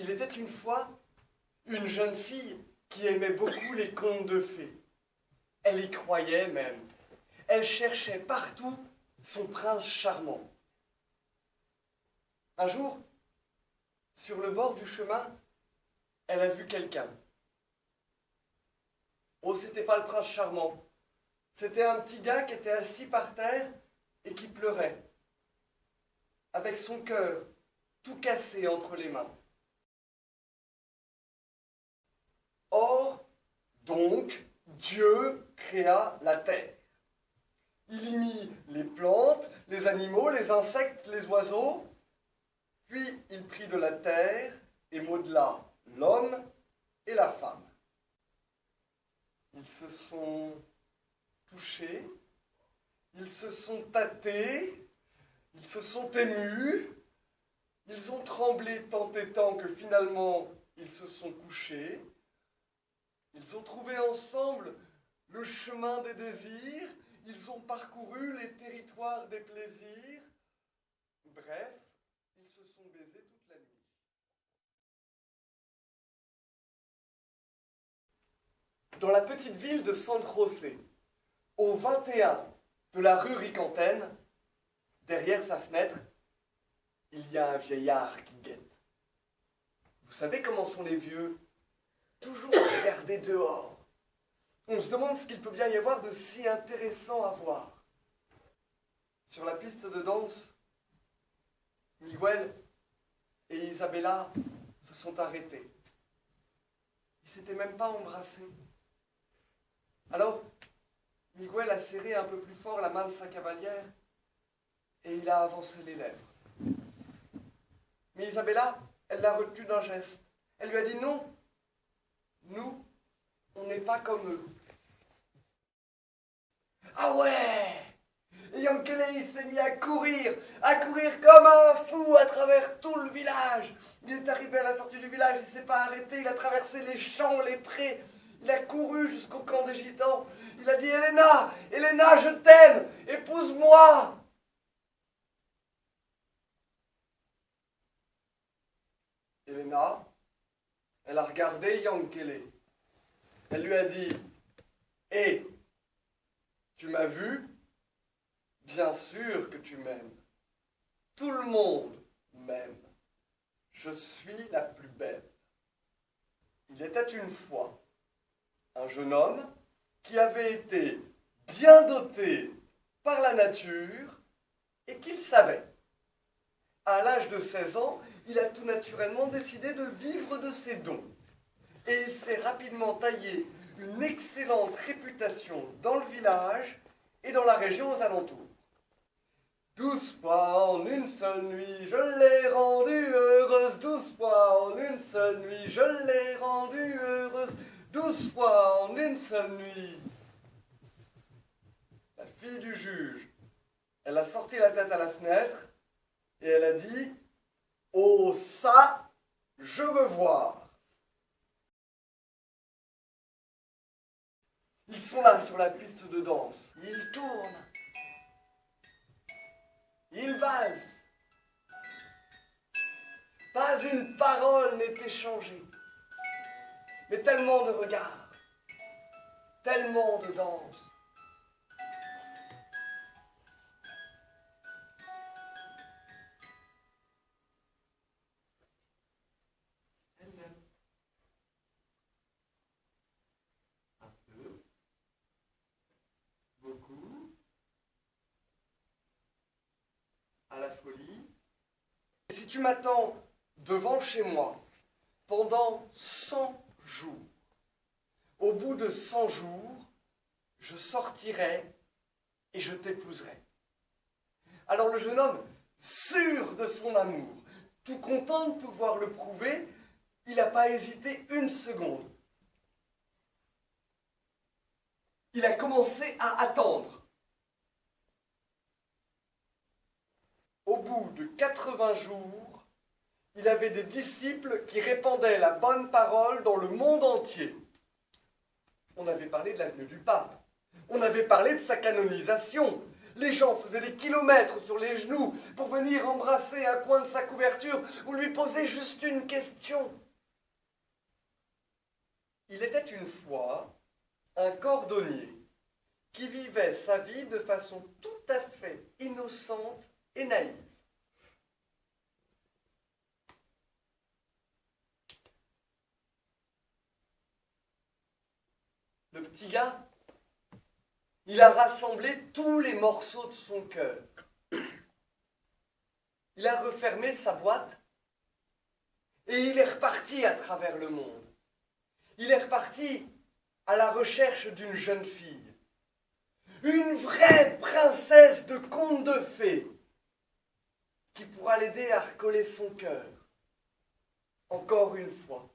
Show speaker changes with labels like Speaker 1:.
Speaker 1: Il était une fois une jeune fille qui aimait beaucoup les contes de fées. Elle y croyait même. Elle cherchait partout son prince charmant. Un jour, sur le bord du chemin, elle a vu quelqu'un. Oh, c'était pas le prince charmant. C'était un petit gars qui était assis par terre et qui pleurait, avec son cœur tout cassé entre les mains. Or, donc, Dieu créa la terre. Il y mit les plantes, les animaux, les insectes, les oiseaux, puis il prit de la terre et modela l'homme et la femme. Ils se sont touchés, ils se sont tâtés, ils se sont émus, ils ont tremblé tant et tant que finalement ils se sont couchés. Ils ont trouvé ensemble le chemin des désirs, ils ont parcouru les territoires des plaisirs. Bref, ils se sont baisés toute la nuit. Dans la petite ville de San José, au 21 de la rue Ricantaine, derrière sa fenêtre, il y a un vieillard qui guette. Vous savez comment sont les vieux? Toujours regarder dehors. On se demande ce qu'il peut bien y avoir de si intéressant à voir. Sur la piste de danse, Miguel et Isabella se sont arrêtés. Ils ne s'étaient même pas embrassés. Alors, Miguel a serré un peu plus fort la main de sa cavalière et il a avancé les lèvres. Mais Isabella, elle l'a retenu d'un geste. Elle lui a dit non. Nous, on n'est pas comme eux. Ah ouais! Et Yankele s'est mis à courir comme un fou à travers tout le village. Il est arrivé à la sortie du village, il ne s'est pas arrêté, il a traversé les champs, les prés, il a couru jusqu'au camp des gitans. Il a dit Elena, Elena, je t'aime, épouse-moi. Elena, elle a regardé Yankele. Elle lui a dit « Hé, tu m'as vu? Bien sûr que tu m'aimes. Tout le monde m'aime. Je suis la plus belle. » Il était une fois un jeune homme qui avait été bien doté par la nature et qu'il savait. À l'âge de 16 ans, il a tout naturellement décidé de vivre de ses dons. Et il s'est rapidement taillé une excellente réputation dans le village et dans la région aux alentours. 12 fois en une seule nuit, je l'ai rendue heureuse. 12 fois en une seule nuit, je l'ai rendue heureuse. 12 fois en une seule nuit. La fille du juge, elle a sorti la tête à la fenêtre et elle a dit « Oh ça, je veux voir !» Ils sont là sur la piste de danse. Ils tournent. Ils valsent. Pas une parole n'est échangée. Mais tellement de regards. Tellement de danse. Elle-même. Un peu. Beaucoup. À la folie. Et si tu m'attends devant chez moi pendant 100 jours, au bout de 100 jours, je sortirai et je t'épouserai. Alors le jeune homme, sûr de son amour, tout content de pouvoir le prouver, il n'a pas hésité une seconde. Il a commencé à attendre. Au bout de 80 jours, il avait des disciples qui répandaient la bonne parole dans le monde entier. On avait parlé de la venue du pape. On avait parlé de sa canonisation. Les gens faisaient des kilomètres sur les genoux pour venir embrasser un coin de sa couverture ou lui poser juste une question. Il était une fois un cordonnier qui vivait sa vie de façon tout à fait innocente et naïve. Le petit gars, il a rassemblé tous les morceaux de son cœur. Il a refermé sa boîte et il est reparti à travers le monde. Il est reparti à la recherche d'une jeune fille. Une vraie princesse de conte de fées qui pourra l'aider à recoller son cœur. Encore une fois.